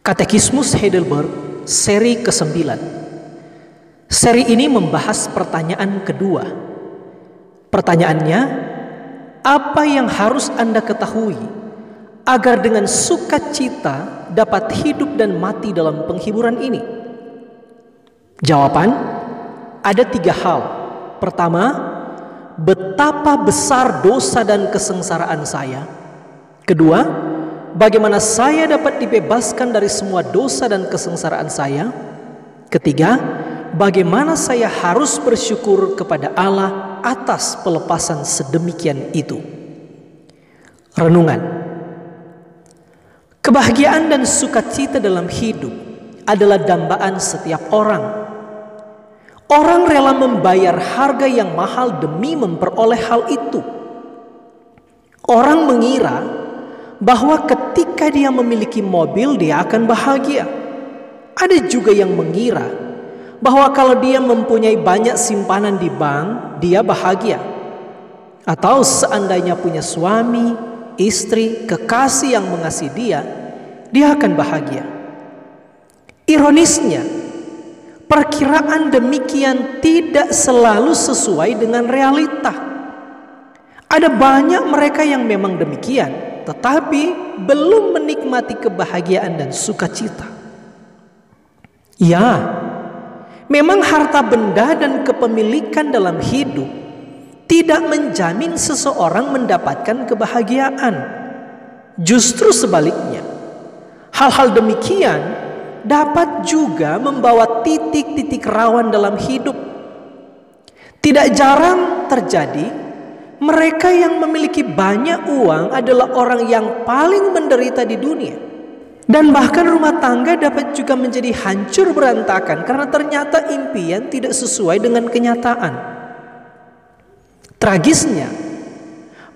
Katekismus Heidelberg seri ke-9. Seri ini membahas pertanyaan kedua. Pertanyaannya, apa yang harus Anda ketahui agar dengan sukacita dapat hidup dan mati dalam penghiburan ini? Jawaban, ada 3 hal. Pertama, betapa besar dosa dan kesengsaraan saya. Kedua, bagaimana saya dapat dibebaskan dari semua dosa dan kesengsaraan saya. Ketiga, bagaimana saya harus bersyukur kepada Allah atas pelepasan sedemikian itu. Renungan. Kebahagiaan dan sukacita dalam hidup adalah dambaan setiap orang. Orang rela membayar harga yang mahal demi memperoleh hal itu. Orang mengira bahwa ketika dia memiliki mobil dia akan bahagia. Ada juga yang mengira bahwa kalau dia mempunyai banyak simpanan di bank dia bahagia. Atau seandainya punya suami, istri, kekasih yang mengasihi dia akan bahagia. Ironisnya, perkiraan demikian tidak selalu sesuai dengan realita. Ada banyak mereka yang memang demikian, tetapi belum menikmati kebahagiaan dan sukacita. Ya, memang harta benda dan kepemilikan dalam hidup tidak menjamin seseorang mendapatkan kebahagiaan. Justru sebaliknya, hal-hal demikian dapat juga membawa titik-titik rawan dalam hidup. Tidak jarang terjadi mereka yang memiliki banyak uang adalah orang yang paling menderita di dunia. Dan bahkan rumah tangga dapat juga menjadi hancur berantakan karena ternyata impian tidak sesuai dengan kenyataan. Tragisnya,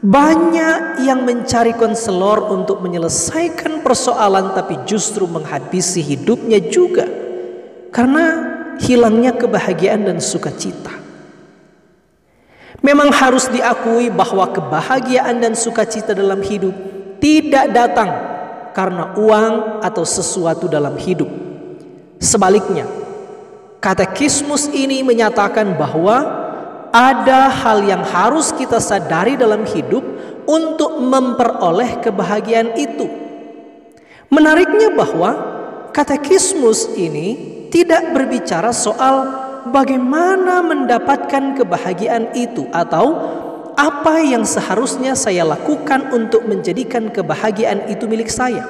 banyak yang mencari konselor untuk menyelesaikan persoalan tapi justru menghabisi hidupnya juga karena hilangnya kebahagiaan dan sukacita. Memang harus diakui bahwa kebahagiaan dan sukacita dalam hidup tidak datang karena uang atau sesuatu dalam hidup. Sebaliknya, katekismus ini menyatakan bahwa ada hal yang harus kita sadari dalam hidup untuk memperoleh kebahagiaan itu. Menariknya bahwa katekismus ini tidak berbicara soal bagaimana mendapatkan kebahagiaan itu atau apa yang seharusnya saya lakukan untuk menjadikan kebahagiaan itu milik saya.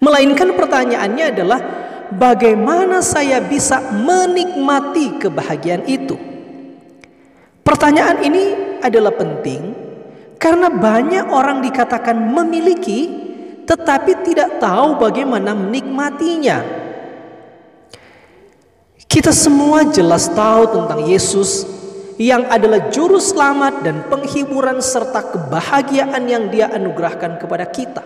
Melainkan pertanyaannya adalah bagaimana saya bisa menikmati kebahagiaan itu. Pertanyaan ini adalah penting karena banyak orang dikatakan memiliki tetapi tidak tahu bagaimana menikmatinya. Kita semua jelas tahu tentang Yesus yang adalah juru selamat dan penghiburan serta kebahagiaan yang Dia anugerahkan kepada kita.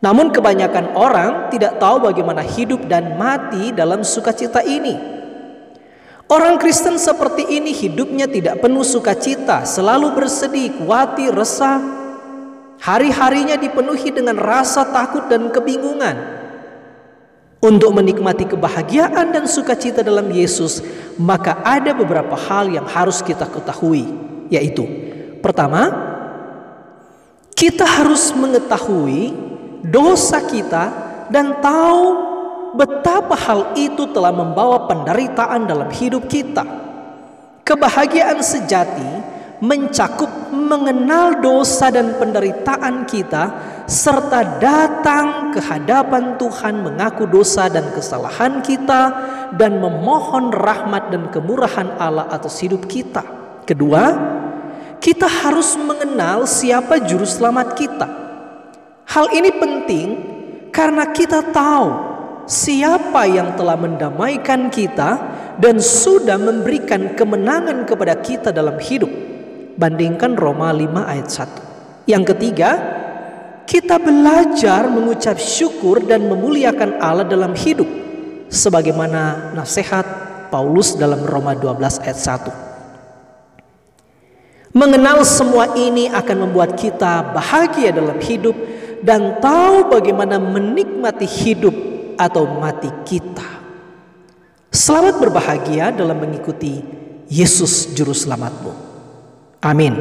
Namun kebanyakan orang tidak tahu bagaimana hidup dan mati dalam sukacita ini. Orang Kristen seperti ini hidupnya tidak penuh sukacita, selalu bersedih, khawatir, resah. Hari-harinya dipenuhi dengan rasa takut dan kebingungan. Untuk menikmati kebahagiaan dan sukacita dalam Yesus, maka ada beberapa hal yang harus kita ketahui, yaitu pertama, kita harus mengetahui dosa kita dan tahu betapa hal itu telah membawa penderitaan dalam hidup kita. Kebahagiaan sejati mencakup mengenal dosa dan penderitaan kita serta datang ke hadapan Tuhan mengaku dosa dan kesalahan kita dan memohon rahmat dan kemurahan Allah atas hidup kita. Kedua, kita harus mengenal siapa juru selamat kita. Hal ini penting karena kita tahu siapa yang telah mendamaikan kita dan sudah memberikan kemenangan kepada kita dalam hidup. Bandingkan Roma 5 ayat 1. Yang ketiga, kita belajar mengucap syukur dan memuliakan Allah dalam hidup, sebagaimana nasihat Paulus dalam Roma 12 ayat 1. Mengenal semua ini akan membuat kita bahagia dalam hidup dan tahu bagaimana menikmati hidup atau mati kita. Selamat berbahagia dalam mengikuti Yesus Juru Selamatmu. Amin.